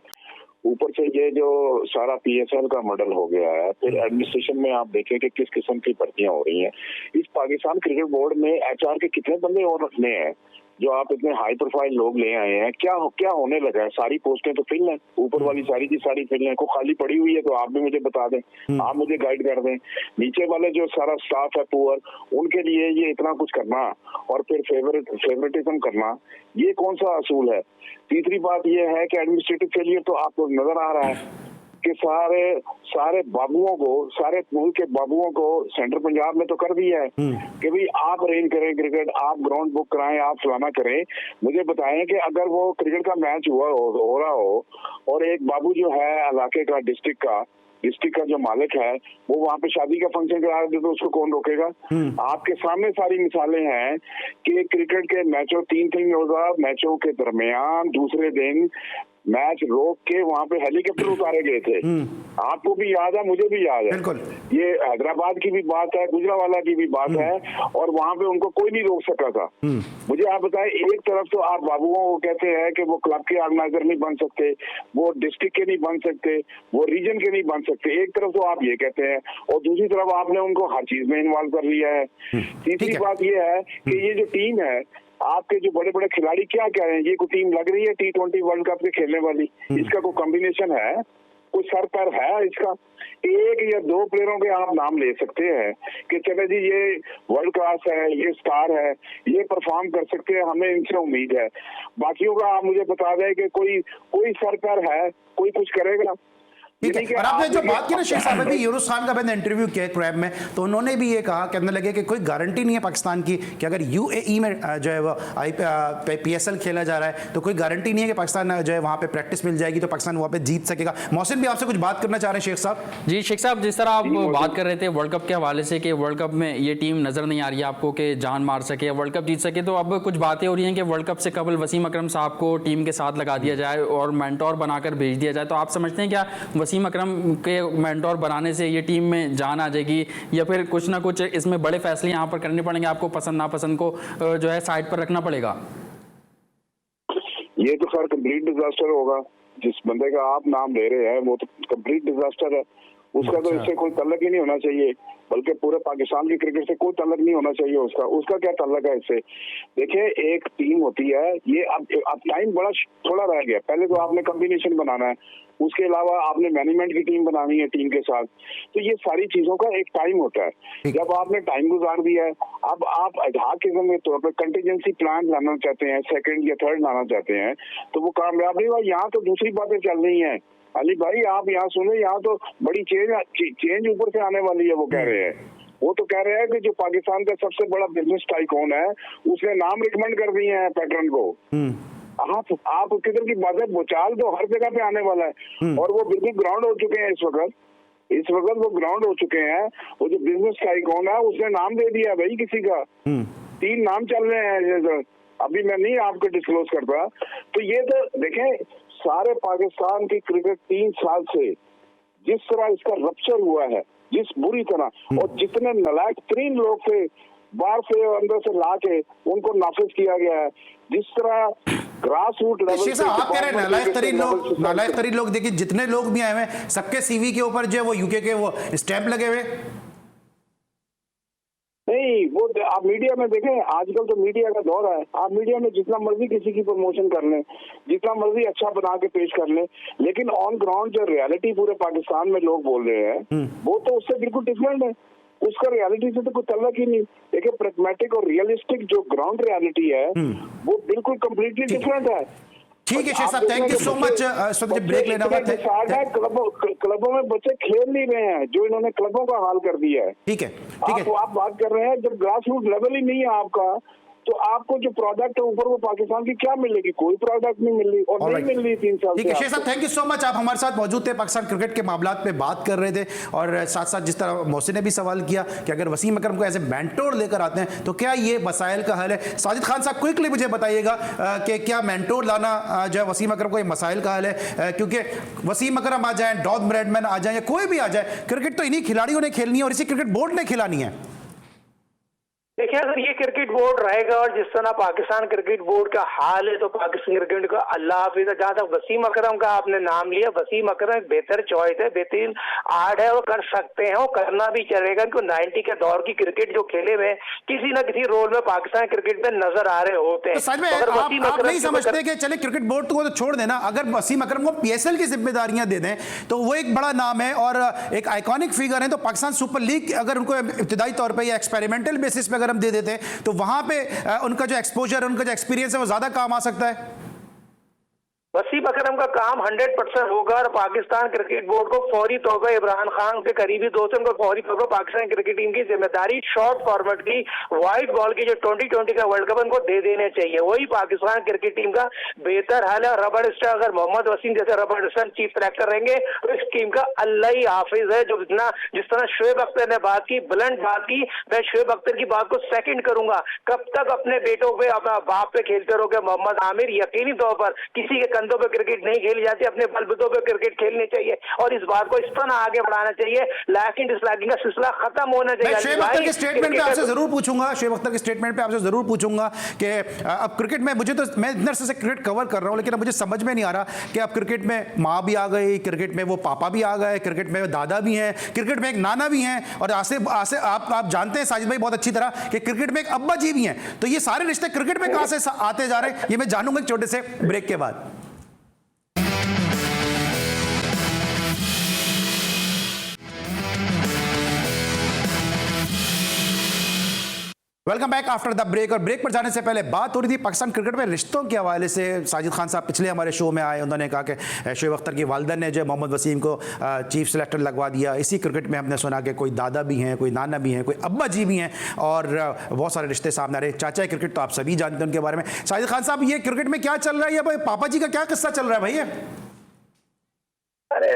ऊपर से ये जो सारा पीएसएल का मॉडल हो गया है, फिर एडमिनिस्ट्रेशन में आप देखें कि किस किस्म की भर्तियां हो रही हैं। इस पाकिस्तान क्रिकेट बोर्ड में एचआर के कितने बंदे और रखने हैं? जो आप इतने हाई प्रोफाइल लोग ले आए हैं, क्या क्या होने लगा है? सारी पोस्टें तो फिल हैं, ऊपर वाली सारी की सारी फिल हैं, को खाली पड़ी हुई है तो आप भी मुझे बता दें, आप मुझे गाइड कर दें। नीचे वाले जो सारा स्टाफ है पुअर, उनके लिए ये इतना कुछ करना और फिर फेवरेटिज्म करना, ये कौन सा असूल है? तीसरी बात ये है कि एडमिनिस्ट्रेटिव फेलियर तो आपको नजर आ रहा है कि सारे बाबुओं को, सारे मुल्क के बाबुओं को सेंट्रल पंजाब में तो कर दिया है कि भाई आप अरेंज करें क्रिकेट, आप ग्राउंड बुक कराएं, आप फलाना करें। मुझे बताएं कि अगर वो क्रिकेट का मैच हो रहा हो और एक बाबू जो है इलाके का, डिस्ट्रिक्ट का जो मालिक है, वो वहाँ पे शादी का फंक्शन करा दे तो उसको कौन रोकेगा? आपके सामने सारी मिसालें हैं कि क्रिकेट के मैचों 3 रोजा मैचों के दरमियान दूसरे दिन मैच रोक के वहाँ पे हेलीकॉप्टर उतारे गए थे। आपको भी याद है, मुझे भी याद है। ये हैदराबाद की भी बात है, गुजरावाला की भी बात है, और वहाँ पे उनको कोई नहीं रोक सका था। मुझे आप बताएं, एक तरफ तो आप बाबुओं को कहते हैं कि वो क्लब के ऑर्गेनाइजर नहीं बन सकते, वो डिस्ट्रिक्ट के नहीं बन सकते, वो रीजन के नहीं बन सकते, एक तरफ तो आप ये कहते हैं, और दूसरी तरफ आपने उनको हर चीज में इन्वॉल्व कर लिया है। तीसरी बात ये है कि ये जो टीम है, आपके जो बड़े बड़े खिलाड़ी क्या कह रहे हैं, ये कोई टीम लग रही है T20 वर्ल्ड कप के खेलने वाली? इसका कोई कॉम्बिनेशन है, कोई सर पर है इसका? 1 या 2 प्लेयरों के आप नाम ले सकते हैं कि चले जी ये वर्ल्ड क्लास है, ये स्टार है, ये परफॉर्म कर सकते हैं, हमें इनसे उम्मीद है। बाकियों का आप मुझे बता दें कि कोई सर पर है, कोई कुछ करेगा? ठीक है। और आपने जो बात की ना शेख साहब, अभी यूनुस खान का मैंने इंटरव्यू किया क्रैब में, तो उन्होंने भी ये कहा, कहने लगे कि कोई गारंटी नहीं है पाकिस्तान की कि अगर UAE में जो है वो PSL खेला जा रहा है तो कोई गारंटी नहीं है कि पाकिस्तान जो है वहाँ पे प्रैक्टिस मिल जाएगी तो पाकिस्तान वहाँ पे जीत सकेगा। मोहसिन भी आपसे कुछ बात करना चाह रहे हैं शेख साहब। जी शेख साहब, जिस तरह आप बात कर रहे थे वर्ल्ड कप के हवाले से कि वर्ल्ड कप में ये टीम नजर नहीं आ रही है आपको कि जान मार सके, वर्ल्ड कप जीत सके, तो अब कुछ बातें हो रही हैं कि वर्ल्ड कप से कबल वसीम अकरम साहब को टीम के साथ लगा दिया जाए और मेंटोर बनाकर भेज दिया जाए। तो आप समझते हैं क्या वसीम अकरम के मेंटोर बनाने से ये टीम में जान आ जाएगी, या फिर कुछ ना कुछ इसमें बड़े फैसले यहाँ पर करने पड़ेंगे, आपको पसंद नापसंद को जो है साइड पर रखना पड़ेगा? ये तो खैर कंप्लीट डिजास्टर होगा। जिस बंदे का आप नाम ले रहे हैं वो तो कंप्लीट डिजास्टर है, उसका तो इससे कोई तल्लक ही नहीं होना चाहिए, बल्कि पूरे पाकिस्तान की क्रिकेट से कोई तल्लक नहीं होना चाहिए उसका क्या तल्लक है इससे? देखिए, एक टीम होती है, ये अब टाइम बड़ा थोड़ा रह गया। पहले तो आपने कॉम्बिनेशन बनाना है, उसके अलावा आपने मैनेजमेंट की टीम बनानी है टीम के साथ, तो ये सारी चीजों का एक टाइम होता है। जब आपने टाइम गुजार दिया है, अब आप अधाक किस्म के तौर पर कंटीजेंसी प्लान लाना चाहते हैं, 2nd या 3rd लाना चाहते हैं, तो वो कामयाब नहीं हुआ। यहाँ तो दूसरी बातें चल रही हैं अली भाई, आप यहाँ सुने, यहाँ तो बड़ी चेंज ऊपर से आने वाली है। वो कह रहे हैं, वो तो कह रहे हैं कि जो पाकिस्तान का सबसे बड़ा बिजनेस टाइकून है उसने नाम रिकमेंड कर दिए हैं पैटर्न को। आप किधर की बात है? भूचाल तो हर जगह पे आने वाला है, और वो बिल्कुल ग्राउंड हो चुके हैं इस वक्त वो ग्राउंड हो चुके हैं। वो जो बिजनेस टाइकून है उसने नाम दे दिया भाई किसी का, 3 नाम चल रहे हैं, अभी मैं नहीं आपको डिस्क्लोज करता। तो ये तो देखें, सारे पाकिस्तान की क्रिकेट 3 साल से जिस तरह इसका रप्चर हुआ है, जिस बुरी तरह, और जितने नालायक 3 लोग थे बाहर से अंदर से ला के उनको नाफिज किया गया है, जिस तरह ग्रास रूट लेवल से आप कह रहे हैं नालायक तरीन लोग, देखिए जितने लोग भी आए हुए हैं सबके CV के ऊपर जो है वो UK के वो स्टैंप लगे हुए नहीं। वो आप मीडिया में देखें, आजकल तो मीडिया का दौर है, आप मीडिया में जितना मर्जी किसी की प्रमोशन कर लें, जितना मर्जी अच्छा बना के पेश कर लें, लेकिन ऑन ग्राउंड जो रियलिटी पूरे पाकिस्तान में लोग बोल रहे हैं वो तो उससे बिल्कुल डिफरेंट है। उसका रियलिटी से तो कोई तल्लक ही नहीं। देखिए, प्रैग्मेटिक और रियलिस्टिक जो ग्राउंड रियलिटी है वो बिल्कुल कम्प्लीटली डिफरेंट है। ठीक है शेख साहब, थैंक यू सो मच। मुझे ब्रेक लेना होगा। क्लबों में बच्चे खेल नहीं रहे हैं, जो इन्होंने क्लबों का हाल कर दिया है। ठीक है। आप बात कर रहे हैं, जब ग्रास रूट लेवल ही नहीं है आपका, तो आपको जो प्रोडक्ट है ऊपर वो पाकिस्तान की क्या मिलेगी? कोई प्रोडक्ट नहीं मिल रही, और नहीं मिल रही 3 साल से। ठीक है शेख साहब, थैंक यू सो मच। आप हमारे साथ मौजूद थे, पाकिस्तान क्रिकेट के मामलात पे बात कर रहे थे, और साथ साथ जिस तरह मोहसिन ने भी सवाल किया कि अगर वसीम अकरम को ऐसे मेंटोर लेकर आते हैं तो क्या ये मसाइल का हल है? साजिद खान साहब, क्विकली मुझे बताइएगा कि क्या मेंटोर लाना जो है वसीम अकरम को, ये मसाइल का हल है? क्योंकि वसीम अकरम आ जाए, डॉन ब्रैडमैन आ जाए, या कोई भी आ जाए, क्रिकेट तो इन्हीं खिलाड़ियों ने खेलनी है और इसी क्रिकेट बोर्ड ने खिलानी है। देखिए, अगर ये क्रिकेट बोर्ड रहेगा और जिस तरह पाकिस्तान क्रिकेट बोर्ड का हाल है तो पाकिस्तान क्रिकेट का अल्लाह हाफिज। जहाँ तक वसीम अकरम का आपने नाम लिया, वसीम अकरम एक बेहतर चॉइस है, बेहतरीन आर्ट है, वो कर सकते हैं, वो करना भी चलेगा। इनको 90 के दौर की क्रिकेट जो खेले हुए किसी न किसी रोल में पाकिस्तान क्रिकेट में नजर आ रहे होते हैं। तो सच में अगर आप नहीं समझते कि चले क्रिकेट बोर्ड को तो छोड़ देना, अगर वसीम अकरम को पीएसएल की जिम्मेदारियां दे दें तो वो एक बड़ा नाम है और एक आइकॉनिक फिगर है, तो पाकिस्तान सुपर लीग अगर उनको इब्तिदाई तौर पर या एक्सपेरिमेंटल बेसिस पे अगर हम दे देते हैं तो वहां पे उनका जो एक्सपोजर, उनका जो एक्सपीरियंस है वो ज्यादा काम आ सकता है। वसीम अकरम का काम 100% होगा और पाकिस्तान क्रिकेट बोर्ड को फौरी तौर पर इमरान खान के करीबी दोस्त को फौरी तौर पर पाकिस्तान क्रिकेट टीम की जिम्मेदारी शॉर्ट फॉर्मेट की व्हाइट बॉल की जो 2020 का वर्ल्ड कप उनको दे देने चाहिए। वही पाकिस्तान क्रिकेट टीम का बेहतर हाल है। रबड़ स्टार अगर मोहम्मद वसीम जैसे रबड़ स्टार चीफ सेलेक्टर रहेंगे तो इस टीम का अल्लाह ही हाफिज है। जो जिस तरह शोएब अख्तर ने बात की, ब्लंट बात की, मैं शोएब अख्तर की बात को सेकंड करूंगा। कब तक अपने बेटों पे, अपना बाप पे खेलते रहोगे मोहम्मद आमिर? यकीनी तौर पर किसी के कंधों पे क्रिकेट नहीं खेली जाती, अपने बलबूतों पे क्रिकेट खेलनी चाहिए और इस बात को इस तरह आगे बढ़ाना चाहिए। लाइकिंग डिसलाइकिंग का सिलसिला खत्म होना चाहिए। शोएब अख्तर के स्टेटमेंट पे आपसे जरूर पूछूंगा, शोएब अख्तर के स्टेटमेंट पे आपसे जरूर पूछूंगा कि अब क्रिकेट में मुझे तो, मैं इतने से क्रिकेट कवर कर रहा हूं लेकिन अब मुझे समझ में नहीं आ रहा कि अब क्रिकेट में माँ भी आ गई, क्रिकेट में वो पापा भी आ गए, क्रिकेट में दादा भी हैं, क्रिकेट में एक नाना भी हैं और आसे आप जानते हैं साजिद भाई बहुत अच्छी तरह कि क्रिकेट में एक अब्बा जी भी हैं। तो ये सारे रिश्ते क्रिकेट में कहां से आते जा रहे हैं, ये मैं जानूंगा एक छोटे से ब्रेक के बाद। Welcome back after the break. और ब्रेक पर जाने से पहले बात हो रही थी पाकिस्तान क्रिकेट में रिश्तों के हवाले से। साजिद खान साहब पिछले हमारे शो में आए, उन्होंने कहा कि शोएब अख्तर की वालिदा ने जो मोहम्मद वसीम को चीफ सेलेक्टर लगवा दिया। इसी क्रिकेट में हमने सुना कि कोई दादा भी हैं, कोई नाना भी हैं, कोई अब्बा जी भी हैं और बहुत सारे रिश्ते सामने आ रहे। चाचा क्रिकेट तो आप सभी जानते हैं उनके बारे में। साजिद खान साहब, ये क्रिकेट में क्या चल रहा है, या पापा जी का क्या किस्सा चल रहा है भैया? अरे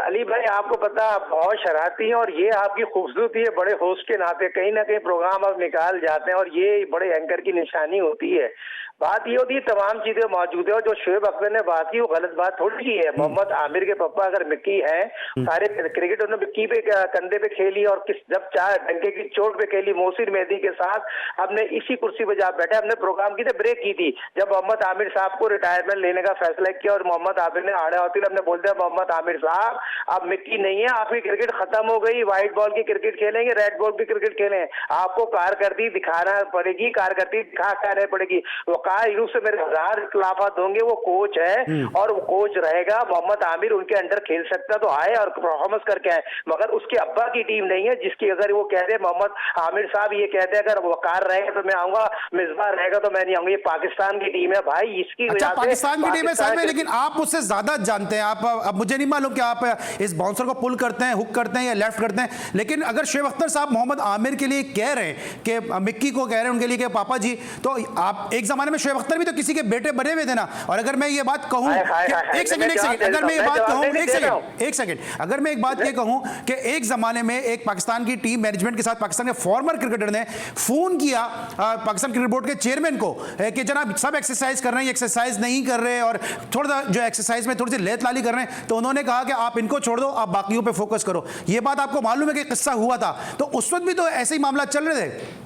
अली भाई, आपको पता आप बहुत शरारती हैं और ये आपकी खूबसूरती है। बड़े होस्ट के नाते कहीं ना कहीं प्रोग्राम आप निकाल जाते हैं और ये बड़े एंकर की निशानी होती है। बात ये होती है तमाम चीजें मौजूद है और जो शोएब अख्तर ने बात की वो गलत बात थोड़ी की है। मोहम्मद आमिर के पापा अगर मिक्की हैं, सारे क्रिकेट उन्होंने मिक्की पे कंधे पे खेली और जब 4 डंके की चोट पे खेली मोहसिन मेहदी के साथ, हमने इसी कुर्सी पे जा बैठे, हमने प्रोग्राम की थी, ब्रेक की थी जब मोहम्मद आमिर साहब को रिटायरमेंट लेने का फैसला किया और मोहम्मद आमिर ने आड़ा होती हमने बोल दिया मोहम्मद आमिर साहब आप मिक्की नहीं है, आपकी क्रिकेट खत्म हो गई, व्हाइट बॉल की क्रिकेट खेलेंगे, रेड बॉल की क्रिकेट खेलें, आपको कारकर्दगी दिखाना पड़ेगी, कारकर्दगी दिखा कर पड़ेगी। वकार से मेरे 1000 इख्लाफात होंगे, वो कोच है और वो कोच रहेगा। मोहम्मद आमिर उनके अंडर खेल सकता तो आए और परफॉर्मेंस करके आए, मगर उसके अब्बा की टीम नहीं है जिसकी अगर वो कह दे मोहम्मद आमिर साहब ये कहते हैं अगर वकार रहेगा तो मैं आऊंगा, मिसबा रहेगा तो मैं नहीं आऊंगा। ये पाकिस्तान की टीम है भाई, इसकी अच्छा, पाकिस्तान की टीम है साहब, लेकिन आप उससे ज्यादा जानते हैं। आप, अब मुझे नहीं मालूम कि आप इस बाउंसर को पुल करते हैं, हुक करते हैं या लेफ्ट करते हैं, लेकिन अगर शोएब अख्तर साहब मोहम्मद आमिर के लिए कह रहे हैं कि मिक्की को कह रहे हैं उनके लिए कि पापा जी, तो आप एक जमाने में शोएब अख्तर भी तो किसी के बेटे बने हुए थे ना। और अगर मैं ये बात कहूं, एक सेकंड, अगर मैं ये बात कहूं, एक सेकंड, अगर मैं एक बात ये कहूं कि एक जमाने में एक पाकिस्तान की टीम मैनेजमेंट के साथ पाकिस्तान के फॉर्मर क्रिकेटर ने फोन किया पाकिस्तान क्रिकेट बोर्ड के चेयरमैन को कि जनाब सब एक्सरसाइज कर रहे हैं, एक्सरसाइज नहीं कर रहे और थोड़ा जो एक्सरसाइज में थोड़ी सी लेत-लाली कर रहे हैं, तो उन्होंने कहा कि आप इनको छोड़ दो, आप बाकियों पे फोकस करो। ये बात आपको मालूम है कि किस्सा हुआ था, तो उस वक्त भी तो ऐसे ही मामला चल रहे थे।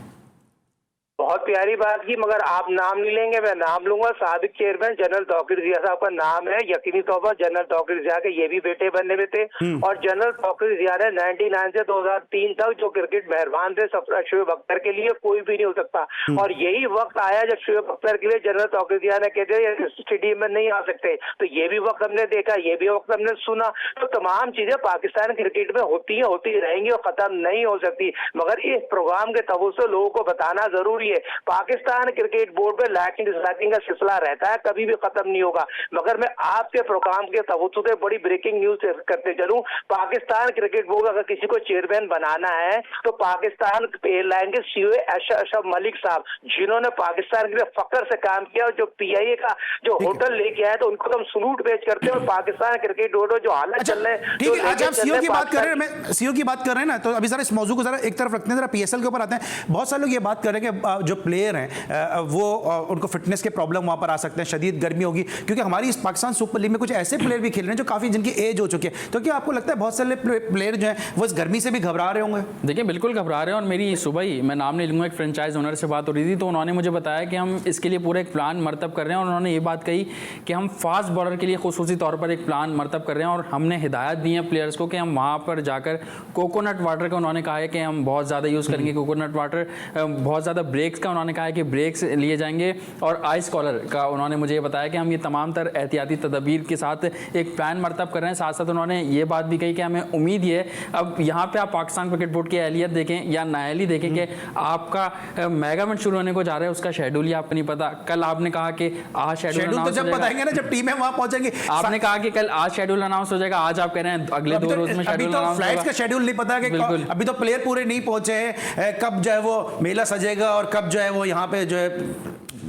बहुत प्यारी बात की, मगर आप नाम नहीं लेंगे, मैं नाम लूंगा। साबिक चेयरमैन जनरल तौकीर जिया साहब का नाम है। यकीनी तौर पर जनरल तौकीर जिया के ये भी बेटे बने हुए थे और जनरल तौकीर जिया ने 99 से 2003 तक जो क्रिकेट मेहरबान थे शोएब अख्तर के लिए कोई भी नहीं हो सकता। और यही वक्त आया जब शोएब अख्तर के लिए जनरल तौकीर जिया ने कहते स्टेडियम में नहीं आ सकते, तो ये भी वक्त हमने देखा, ये भी वक्त हमने सुना। तो तमाम चीजें पाकिस्तान क्रिकेट में होती है, होती रहेंगी और खत्म नहीं हो सकती, मगर इस प्रोग्राम के तवज्जो से लोगों को बताना जरूरी है। पाकिस्तान क्रिकेट बोर्ड पे लाइकिंग डिसलाइकिंग का सिलसिला रहता है, कभी भी खत्म नहीं होगा। मगर मैं आपके प्रोग्राम के तवज्जो से बड़ी ब्रेकिंग न्यूज करते चलूं, पाकिस्तान क्रिकेट बोर्ड अगर किसी को चेयरमैन बनाना है तो पाकिस्तान एयरलाइन के सीईओ अशरफ मलिक साहब, जिन्होंने पाकिस्तान के लिए फख्र से काम किया और जो पीआईए का जो होटल लेके आए तो उनको तो हम सलूट पेश करते हैं। और पाकिस्तान क्रिकेट बोर्ड जो हालत चल रहे हैं, ठीक है, आज आप सीईओ की बात कर रहे हैं, मैं सीईओ की बात कर रहे हैं ना, तो अभी जरा इस मौजू को जरा एक तरफ रखते हैं, जरा पीएसएल के ऊपर आते हैं। बहुत सारे लोग ये बात कर रहे हैं कि जो प्लेयर हैं वो उनको फिटनेस के प्रॉब्लम वहाँ पर आ सकते हैं, शदीद गर्मी होगी, क्योंकि हमारी इस पाकिस्तान सुपर लीग में कुछ ऐसे प्लेयर भी खेल रहे हैं जो काफ़ी जिनकी एज हो चुकी है। तो क्या आपको लगता है बहुत सारे प्लेयर जो हैं वो इस गर्मी से भी घबरा रहे होंगे? देखिए बिल्कुल घबरा रहे हैं, और मेरी सुबह ही, मैं नाम नहीं लूँगा, एक फ्रेंचाइज ओनर से बात हो रही थी, तो उन्होंने मुझे बताया कि हम इसके लिए पूरा एक प्लान मरतब कर रहे हैं, और उन्होंने ये बात कही कि हम फास्ट बॉलर के लिए खुसूसी तौर पर एक प्लान मरतब कर रहे हैं, और हमने हिदायत दी है प्लेयर्स को कि हम वहाँ पर जाकर कोकोनट वाटर का उन्होंने कहा है कि हम बहुत ज़्यादा यूज़ करेंगे कोकोनट वाटर, बहुत ज़्यादा ब्रेक्स का उन्होंने कहा है कि ब्रेक्स लिए जाएंगे, और आइस कॉलर का उन्होंने मुझे बताया कि हम ये तमाम तर एहतियाती तदबीर के साथ एक प्लान मरतब कर रहे हैं। साथ साथ उन्होंने ये बात भी कही कि हमें उम्मीद ये है, अब यहाँ पे आप पाकिस्तान क्रिकेट बोर्ड की अहलियत देखें या नाअहली देखें कि आपका मेगा इवेंट शुरू होने को जा रहा है, उसका शेड्यूल ही आपको नहीं पता। कल आपने कहा कि आज शेड्यूल तो जब बताएंगे ना, जब टीमें वहां पहुंचेंगी। आपने कहा कि कल आज शेड्यूल अनाउंस हो जाएगा, आज आप कह रहे हैं अगले 2 रोज में शेड्यूल अनाउंस होगा। फ्लाइट्स का शेड्यूल नहीं पता है कि अभी तो प्लेयर पूरे नहीं पहुंचे हैं, कब जो है वो मेला सजेगा और कब जो है वो यहाँ पे जो है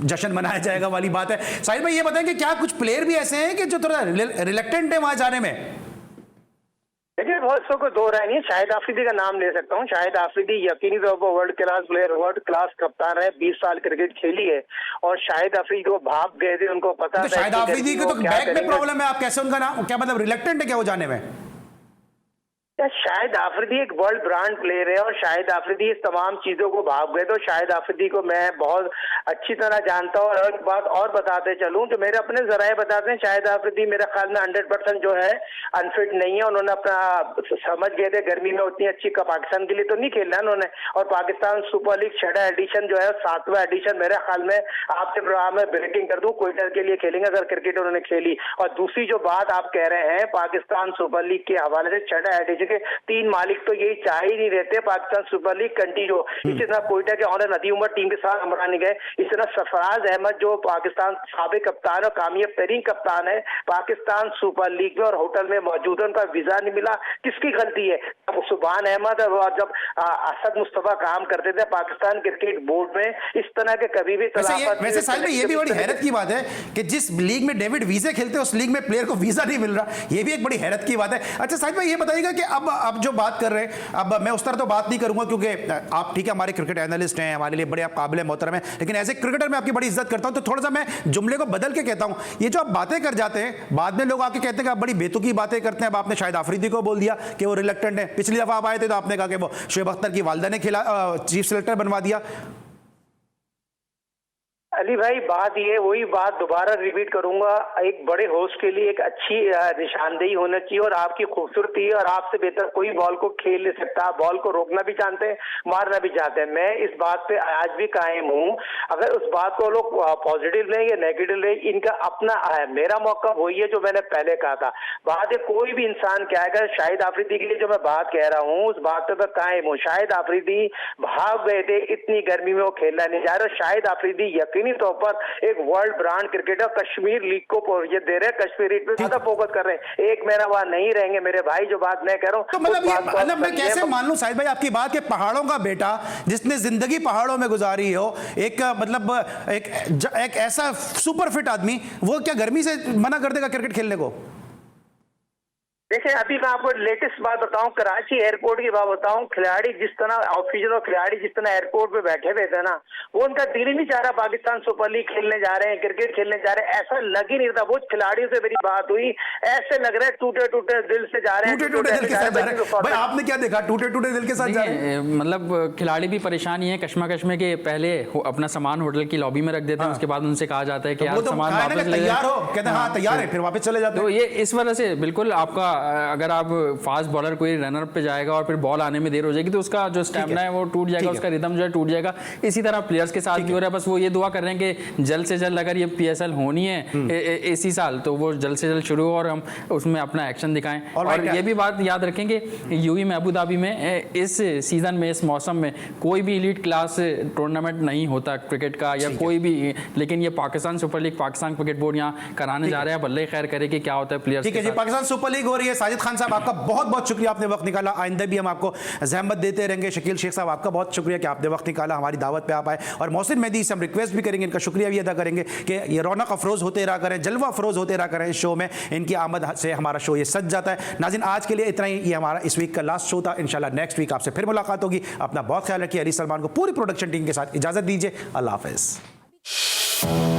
जश्न मनाया जाएगा वाली बात है। साहिल भाई ये बताएं कि क्या कुछ प्लेयर भी ऐसे हैं कि जो थोड़ा रिलेक्टेंट है वहां जाने में? देखिए बहुत सौ को दो राय नहीं है। शाहिद आफरीदी का नाम ले सकता हूँ। शाहिद आफरीदी यकीनी तौर पर world class player, world class कप्तान है, 20 साल क्रिकेट खेली है, और शाहिद आफरीदी को भाग गए थे, उनको पता तो था शाहिद आफरीदी को तो बैक में प्रॉब्लम है, आप कैसे उनका नाम, क्या मतलब रिलेक्टेंट है क्या वो जाने में? शाहिद आफरीदी एक वर्ल्ड ब्रांड प्लेयर है, और शाहिद आफरीदी इस तमाम चीजों को भाग गए। तो शाहिद आफरीदी को मैं बहुत अच्छी तरह जानता हूँ। और एक बात और बताते चलूं तो मेरे अपने जराए बताते हैं, शाहिद आफरीदी मेरे ख्याल में 100% जो है अनफिट नहीं है। उन्होंने अपना समझ गए थे गर्मी में उतनी अच्छी पाकिस्तान के लिए तो नहीं खेलना उन्होंने। और पाकिस्तान सुपर लीग 6वां एडिशन जो है, 7वां एडिशन मेरे ख्याल में आपके प्रोग्राम में ब्रेकिंग कर दूं, क्वार्टर के लिए खेलेंगे अगर क्रिकेट उन्होंने खेली। और दूसरी जो बात आप कह रहे हैं पाकिस्तान सुपर लीग के हवाले से, 6वां एडिशन के 3 मालिक तो यही चाह ही नहीं रहते पाकिस्तान सुपर लीग कंटिन्यू। इसी तरह कोयटा के ऑनर नदी उमर टीम के साथ हमरान नहीं गए। इस तरह सरफराज अहमद जो पाकिस्तान साबिक कप्तान और कामयाब तरीन कप्तान है पाकिस्तान सुपर लीग में, और होटल में मौजूद है, उनका वीजा नहीं मिला, किसकी गलती है? सुभान अहमद और जब असद मुस्तफा काम करते थे पाकिस्तान क्रिकेट बोर्ड में, इस तरह के कभी भी वैसे साहिल भाई ये भी बड़ी हैरत की बात है कि जिस लीग में डेविड वीजे खेलते हैं उस लीग में प्लेयर को वीजा नहीं मिल रहा, ये भी एक बड़ी हैरत की बात है। अच्छा साहिल भाई ये बताइएगा कि अब जो बात कर रहे हैं, अब मैं उस तरह तो बात नहीं करूंगा क्योंकि आप ठीक है हमारे क्रिकेट एनालिस्ट हैं, हमारे लिए बड़े आप काबिल मोहतरम हैं, लेकिन एज ए क्रिकेटर मैं आपकी बड़ी इज्जत करता हूं, तो थोड़ा सा मैं जुमले को बदल के कहता हूं। ये जो आप बातें कर जाते हैं बाद में लोग आके कहते हैं कि आप बड़ी बेतुकी बातें करते हैं। अब आपने शाहिद आफरीदी को बोल दिया कि वो रिलेक्टेंट है, पिछली दफा आप आए थे तो आपने कहा कि वो शोएब अख्तर की वालिदा ने चीफ सेलेक्टर बनवा दिया। अली भाई बात ये, वही बात दोबारा रिपीट करूंगा, एक बड़े होस्ट के लिए एक अच्छी निशानदेही होना चाहिए और आपकी खूबसूरती है, और आपसे बेहतर कोई बॉल को खेल नहीं सकता। बॉल को रोकना भी जानते हैं, मारना भी जानते हैं। मैं इस बात पे आज भी कायम हूँ। अगर उस बात को लोग पॉजिटिव लें या नेगेटिव लें, इनका अपना है। मेरा मौका वही है जो मैंने पहले कहा था। बात है कोई भी इंसान क्या है, शाहिद आफरीदी के लिए जो मैं बात कह रहा हूँ उस बात पे मैं कायम हूँ। शाहिद आफरीदी भाग गए थे, इतनी गर्मी में वो खेलना नहीं जा रहा। शाहिद आफरीदी यकीनी तौर पर एक world brand cricketer Kashmir league को ये दे रहे हैं, कश्मीर लीग पे ज्यादा फोकस कर रहे हैं। एक महीना वहां नहीं रहेंगे मेरे भाई, जो बात मैं कह रहा हूं तो मतलब मैं कैसे मान लूं साहिद भाई आपकी बात के पहाड़ों का बेटा जिसने जिंदगी पहाड़ों में गुजारी हो, एक मतलब एक ऐसा सुपर फिट आदमी, वो क्या गर्मी से मना कर देगा क्रिकेट खेलने को? देखिए अभी मैं आपको लेटेस्ट बात बताऊं, कराची एयरपोर्ट की बात बताऊं, खिलाड़ी जिस तरह ऑफिसर और खिलाड़ी जिस तरह एयरपोर्ट पे बैठे हुए थे ना, वो उनका दिल ही नहीं चाह रहा पाकिस्तान सुपर लीग खेलने जा रहे हैं, क्रिकेट खेलने जा रहे हैं, ऐसा लग ही नहीं रहा। वो खिलाड़ियों से मेरी बात हुई, ऐसे लग रहा है टूटे टूटे दिल से जा रहे हैं, टूटे दिल के साथ जा रहे हैं। भाई आपने क्या देखा, टूटे दिल के साथ जा रहे हैं? मतलब खिलाड़ी भी परेशान ही है, कश्मकश में के पहले अपना सामान होटल की लॉबी में रख देते हैं, उसके बाद उनसे कहा जाता है कि यार सामान वापस ले तैयार हो, कहते हैं हाँ तैयार है, फिर वापस चले जाते हैं। तो ये इस वजह से बिल्कुल आपका, अगर आप फास्ट बॉलर कोई रनर पे जाएगा और फिर बॉल आने में देर हो जाएगी तो उसका जो स्टैमिना है वो टूट जाएगा, उसका रिदम जो है टूट जाएगा। इसी तरह प्लेयर्स के साथ भी हो रहा है। बस वो ये दुआ कर रहे हैं कि जल्द से जल्द अगर ये PSL होनी है इसी साल तो वो जल्द से जल्द शुरू हो और हम उसमें अपना एक्शन दिखाएं। और ये भी बात याद रखें कि यूएई में अबू धाबी में इस सीजन में, इस मौसम में कोई भी एलीट क्लास टूर्नामेंट नहीं होता क्रिकेट का या कोई भी, लेकिन ये Pakistan super league, Pakistan cricket board यहाँ कराने जा रहे हैं। बल्ले खैर करे कि क्या होता है प्लेयर्स। ठीक है जी, पाकिस्तान सुपर लीग हो रही है। रही है। साजिद खान साहब आपका बहुत बहुत शुक्रिया, आपने वक्त निकाला। आइंदा भी हम आपको जहमत देते रहेंगे। शकील शेख साहब आपका बहुत शुक्रिया कि आपने वक्त निकाला, हमारी दावत पे आप आए। और मोहसिन मेहदी से हम रिक्वेस्ट भी करेंगे, इनका शुक्रिया भी अदा करेंगे कि ये रौनक अफरोज होते रहा करें, जलवा अफरोज होते रहा करें इस शो में। इनकी आमद से हमारा शो ये सज जाता है। नाज़रीन, आज के लिए इतना ही। ये हमारा इस वीक का लास्ट शो था। इंशाल्लाह नेक्स्ट वीक आपसे फिर मुलाकात होगी। अपना बहुत ख्याल रखिए। अली सलमान को पूरी प्रोडक्शन टीम के साथ इजाजत दीजिए। अल्लाह हाफिज़।